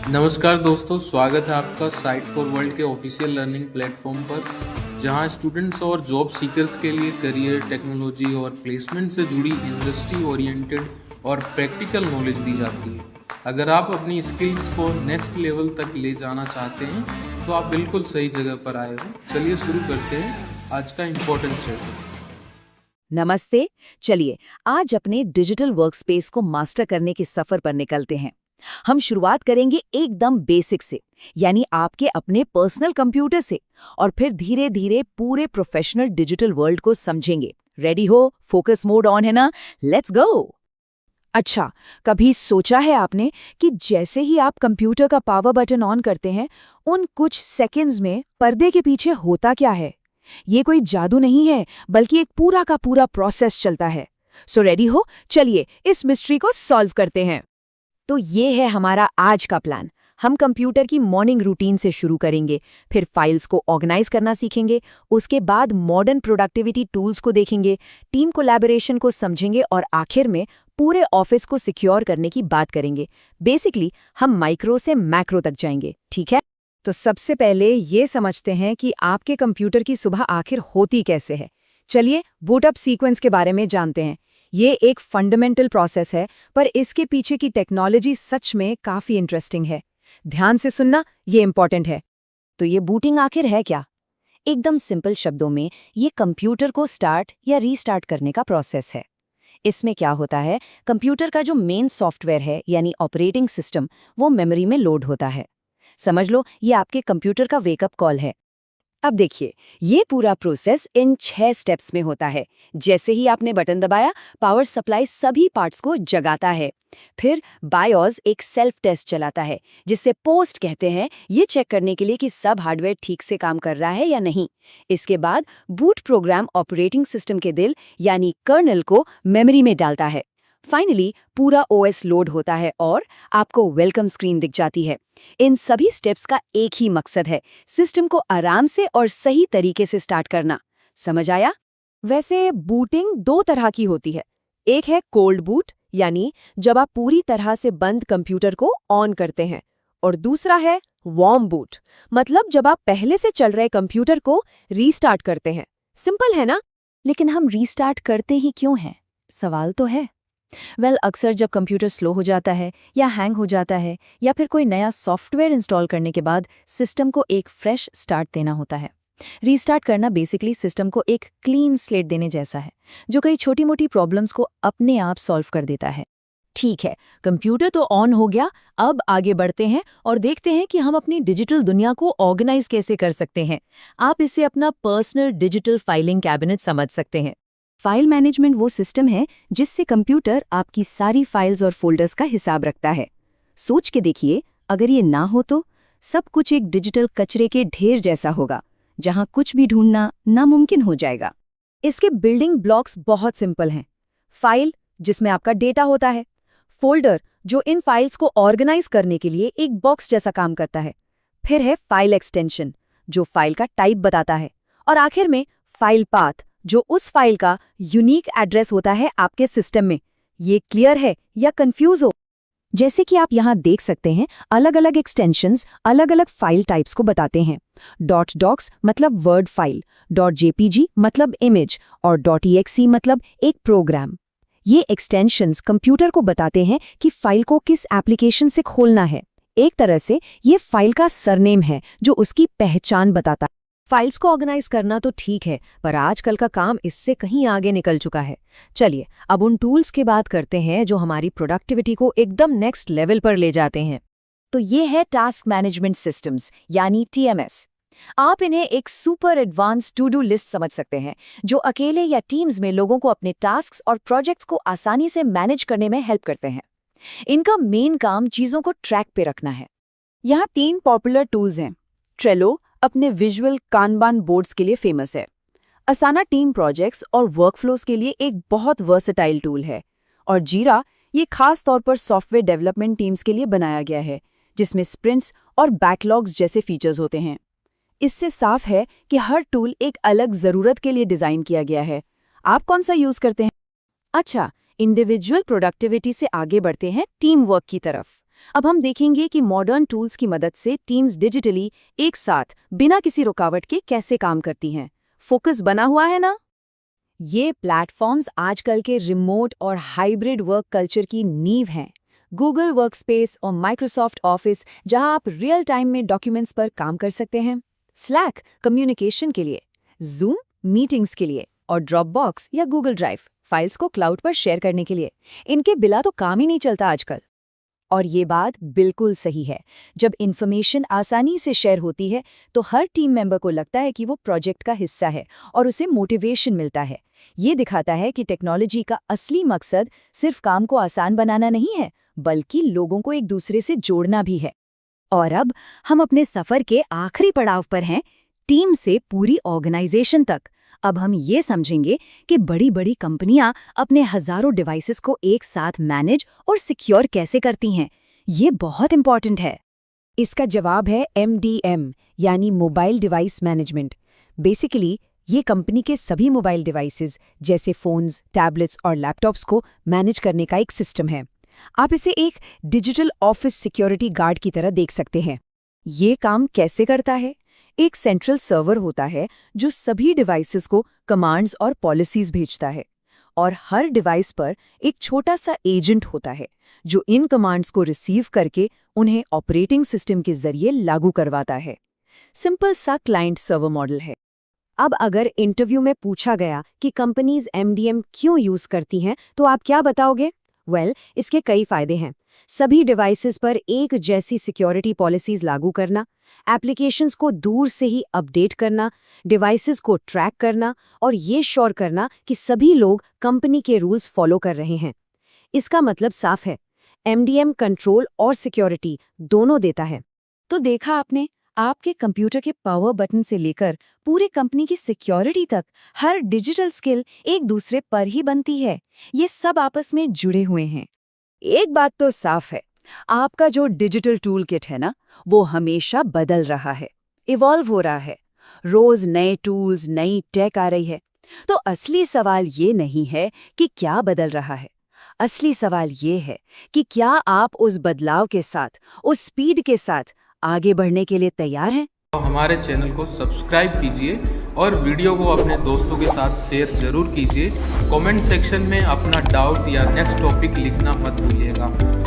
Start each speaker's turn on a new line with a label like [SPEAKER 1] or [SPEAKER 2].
[SPEAKER 1] नमस्कार दोस्तों, स्वागत है आपका साइट फॉर वर्ल्ड के ऑफिशियल लर्निंग प्लेटफॉर्म पर, जहां स्टूडेंट्स और जॉब सीकर्स के लिए करियर, टेक्नोलॉजी और प्लेसमेंट से जुड़ी इंडस्ट्री ओरिएंटेड और प्रैक्टिकल नॉलेज दी जाती है। अगर आप अपनी स्किल्स को नेक्स्ट लेवल तक ले जाना चाहते हैं तो आप बिल्कुल सही जगह पर आए हो। चलिए शुरू करते हैं आज का इम्पोर्टेंट सेशन।
[SPEAKER 2] नमस्ते। चलिए आज अपने डिजिटल वर्कस्पेस को मास्टर करने के सफर पर निकलते हैं। हम शुरुआत करेंगे एकदम बेसिक से, यानी आपके अपने पर्सनल कंप्यूटर से, और फिर धीरे धीरे पूरे प्रोफेशनल डिजिटल वर्ल्ड को समझेंगे। रेडी हो? फोकस मोड ऑन है ना? Let's go. अच्छा, कभी सोचा है आपने कि जैसे ही आप कंप्यूटर का पावर बटन ऑन करते हैं, उन कुछ सेकंड्स में पर्दे के पीछे होता क्या है? ये कोई जादू नहीं है, बल्कि एक पूरा का पूरा प्रोसेस चलता है। सो रेडी हो? चलिए इस मिस्ट्री को सॉल्व करते हैं। तो ये है हमारा आज का प्लान। हम कंप्यूटर की मॉर्निंग रूटीन से शुरू करेंगे, फिर फाइल्स को ऑर्गेनाइज करना सीखेंगे, उसके बाद मॉडर्न प्रोडक्टिविटी टूल्स को देखेंगे, टीम कोलैबोरेशन को समझेंगे और आखिर में पूरे ऑफिस को सिक्योर करने की बात करेंगे। बेसिकली हम माइक्रो से मैक्रो तक जाएंगे, ठीक है? तो सबसे पहले ये समझते हैं कि आपके कंप्यूटर की सुबह आखिर होती कैसे है। चलिए बूटअप सीक्वेंस के बारे में जानते हैं। ये एक फंडामेंटल प्रोसेस है, पर इसके पीछे की टेक्नोलॉजी सच में काफी इंटरेस्टिंग है। ध्यान से सुनना, ये इंपॉर्टेंट है। तो ये बूटिंग आखिर है क्या? एकदम सिंपल शब्दों में ये कंप्यूटर को स्टार्ट या रीस्टार्ट करने का प्रोसेस है। इसमें क्या होता है, कंप्यूटर का जो मेन सॉफ्टवेयर है यानी ऑपरेटिंग सिस्टम, वो मेमोरी में लोड होता है। समझ लो ये आपके कंप्यूटर का वेकअप कॉल है। अब देखिए, ये पूरा प्रोसेस इन 6 स्टेप्स में होता है। जैसे ही आपने बटन दबाया, पावर सप्लाई सभी पार्ट्स को जगाता है। फिर बायोस एक सेल्फ टेस्ट चलाता है, जिसे पोस्ट कहते हैं, ये चेक करने के लिए कि सब हार्डवेयर ठीक से काम कर रहा है या नहीं। इसके बाद बूट प्रोग्राम ऑपरेटिंग सिस्टम के दिल यानी कर्नल को मेमोरी में डालता है। फाइनली पूरा ओएस लोड होता है और आपको वेलकम स्क्रीन दिख जाती है। इन सभी स्टेप्स का एक ही मकसद है, सिस्टम को आराम से और सही तरीके से स्टार्ट करना। समझ आया? वैसे बूटिंग 2 तरह की होती है। एक है कोल्ड बूट, यानी जब आप पूरी तरह से बंद कंप्यूटर को ऑन करते हैं, और दूसरा है वार्म बूट, मतलब जब आप पहले से चल रहे कंप्यूटर को रीस्टार्ट करते हैं। सिंपल है ना? लेकिन हम रीस्टार्ट करते ही क्यों हैं? सवाल तो है। अक्सर जब कंप्यूटर स्लो हो जाता है या हैंग हो जाता है, या फिर कोई नया सॉफ्टवेयर इंस्टॉल करने के बाद सिस्टम को एक फ्रेश स्टार्ट देना होता है। रीस्टार्ट करना बेसिकली सिस्टम को एक क्लीन स्लेट देने जैसा है, जो कई छोटी मोटी प्रॉब्लम्स को अपने आप सॉल्व कर देता है। ठीक है, कंप्यूटर तो ऑन हो गया, अब आगे बढ़ते हैं और देखते हैं कि हम अपनी डिजिटल दुनिया को ऑर्गेनाइज कैसे कर सकते हैं। आप इसे अपना पर्सनल डिजिटल फाइलिंग कैबिनेट समझ सकते हैं। फाइल मैनेजमेंट वो सिस्टम है जिससे कंप्यूटर आपकी सारी फाइल्स और फोल्डर्स का हिसाब रखता है। सोच के देखिए, अगर ये ना हो तो सब कुछ एक डिजिटल कचरे के ढेर जैसा होगा, जहां कुछ भी ढूंढना नामुमकिन हो जाएगा। इसके बिल्डिंग ब्लॉक्स बहुत सिंपल हैं। फाइल, जिसमें आपका डेटा होता है। फोल्डर, जो इन फाइल्स को ऑर्गेनाइज करने के लिए एक बॉक्स जैसा काम करता है। फिर है फाइल एक्सटेंशन, जो फाइल का टाइप बताता है। और आखिर में फाइल पाथ, जो उस फाइल का यूनिक एड्रेस होता है आपके सिस्टम में। ये क्लियर है या कंफ्यूज हो? जैसे कि आप यहाँ देख सकते हैं, अलग अलग एक्सटेंशंस अलग अलग फाइल टाइप्स को बताते हैं। .docs मतलब वर्ड फाइल, .jpg मतलब इमेज, और .exe मतलब एक प्रोग्राम। ये एक्सटेंशंस कंप्यूटर को बताते हैं कि फाइल को किस एप्लीकेशन से खोलना है। एक तरह से ये फाइल का सरनेम है, जो उसकी पहचान बताता है। फाइल्स को ऑर्गेनाइज करना तो ठीक है, पर आजकल का काम इससे कहीं आगे निकल चुका है। चलिए अब उन टूल्स की बात करते हैं जो हमारी प्रोडक्टिविटी को एकदम नेक्स्ट लेवल पर ले जाते हैं। तो ये है टास्क मैनेजमेंट सिस्टम्स यानी TMS। आप इन्हें एक super advance to do list समझ सकते हैं, जो अकेले या टीम्स में लोगों को अपने टास्क्स और प्रोजेक्ट्स को आसानी से मैनेज करने में हेल्प करते हैं। इनका मेन काम चीज़ों को ट्रैक पे रखना है। यहाँ 3 पॉपुलर टूल्स हैं। ट्रेलो अपने विजुअल कानबान बोर्ड्स के लिए फेमस है। असाना टीम प्रोजेक्ट्स और वर्कफ्लोज के लिए एक बहुत वर्सेटाइल टूल है। और जीरा ये खास तौर पर सॉफ्टवेयर डेवलपमेंट टीम्स के लिए बनाया गया है, जिसमें स्प्रिंट्स और बैकलॉग्स जैसे फीचर्स होते हैं। इससे साफ है कि हर टूल एक अलग ज़रूरत के लिए डिज़ाइन किया गया है। आप कौन सा यूज़ करते हैं? अच्छा, इंडिविजुअल प्रोडक्टिविटी से आगे बढ़ते हैं टीम वर्क की तरफ। अब हम देखेंगे कि मॉडर्न टूल्स की मदद से टीम्स डिजिटली एक साथ बिना किसी रुकावट के कैसे काम करती हैं। फोकस बना हुआ है ना? ये प्लेटफॉर्म्स आजकल के रिमोट और हाइब्रिड वर्क कल्चर की नींव हैं। गूगल वर्कस्पेस और माइक्रोसॉफ्ट ऑफिस, जहां आप रियल टाइम में डॉक्यूमेंट्स पर काम कर सकते हैं, स्लैक कम्युनिकेशन के लिए, जूम मीटिंग्स के लिए और ड्रॉपबॉक्स या गूगल ड्राइव फाइल्स को क्लाउड पर शेयर करने के लिए। इनके बिना तो काम ही नहीं चलता आजकल। और ये बात बिल्कुल सही है। जब इन्फॉर्मेशन आसानी से शेयर होती है तो हर टीम मेंबर को लगता है कि वो प्रोजेक्ट का हिस्सा है और उसे मोटिवेशन मिलता है। ये दिखाता है कि टेक्नोलॉजी का असली मकसद सिर्फ काम को आसान बनाना नहीं है, बल्कि लोगों को एक दूसरे से जोड़ना भी है। और अब हम अपने सफर के आखिरी पड़ाव पर हैं, टीम से पूरी ऑर्गेनाइजेशन तक। अब हम ये समझेंगे कि बड़ी बड़ी कंपनियां अपने हजारों डिवाइसेस को एक साथ मैनेज और सिक्योर कैसे करती हैं। ये बहुत इंपॉर्टेंट है। इसका जवाब है MDM, यानी मोबाइल डिवाइस मैनेजमेंट। बेसिकली ये कंपनी के सभी मोबाइल डिवाइसेस जैसे फोन्स, टैबलेट्स और लैपटॉप्स को मैनेज करने का एक सिस्टम है। आप इसे एक डिजिटल ऑफिस सिक्योरिटी गार्ड की तरह देख सकते हैं। ये काम कैसे करता है? एक सेंट्रल सर्वर होता है जो सभी डिवाइसेस को कमांड्स और पॉलिसीज भेजता है, और हर डिवाइस पर एक छोटा सा एजेंट होता है जो इन कमांड्स को रिसीव करके उन्हें ऑपरेटिंग सिस्टम के जरिए लागू करवाता है। सिंपल सा क्लाइंट सर्वर मॉडल है। अब अगर इंटरव्यू में पूछा गया कि कंपनीज MDM क्यों यूज करती हैं, तो आप क्या बताओगे? इसके कई फायदे हैं। सभी डिवाइसेस पर एक जैसी सिक्योरिटी पॉलिसीज लागू करना, एप्लीकेशंस को दूर से ही अपडेट करना, डिवाइसेस को ट्रैक करना और ये श्योर करना कि सभी लोग कंपनी के रूल्स फॉलो कर रहे हैं। इसका मतलब साफ है, MDM कंट्रोल और सिक्योरिटी दोनों देता है। तो देखा आपने, आपके कंप्यूटर के पावर बटन से लेकर पूरे कंपनी की सिक्योरिटी तक हर डिजिटल स्किल एक दूसरे पर ही बनती है। ये सब आपस में जुड़े हुए हैं। एक बात तो साफ है, आपका जो डिजिटल टूल किट है ना, वो हमेशा बदल रहा है, इवॉल्व हो रहा है। रोज नए टूल्स, नई टेक आ रही है। तो असली सवाल ये नहीं है कि क्या बदल रहा है। असली सवाल ये है कि क्या आप उस बदलाव के साथ, उस स्पीड के साथ आगे बढ़ने के लिए तैयार हैं?
[SPEAKER 1] तो हमारे चैनल को सब्सक्राइब कीजिए और वीडियो को अपने दोस्तों के साथ शेयर जरूर कीजिए। कमेंट सेक्शन में अपना डाउट या नेक्स्ट टॉपिक लिखना मत भूलिएगा।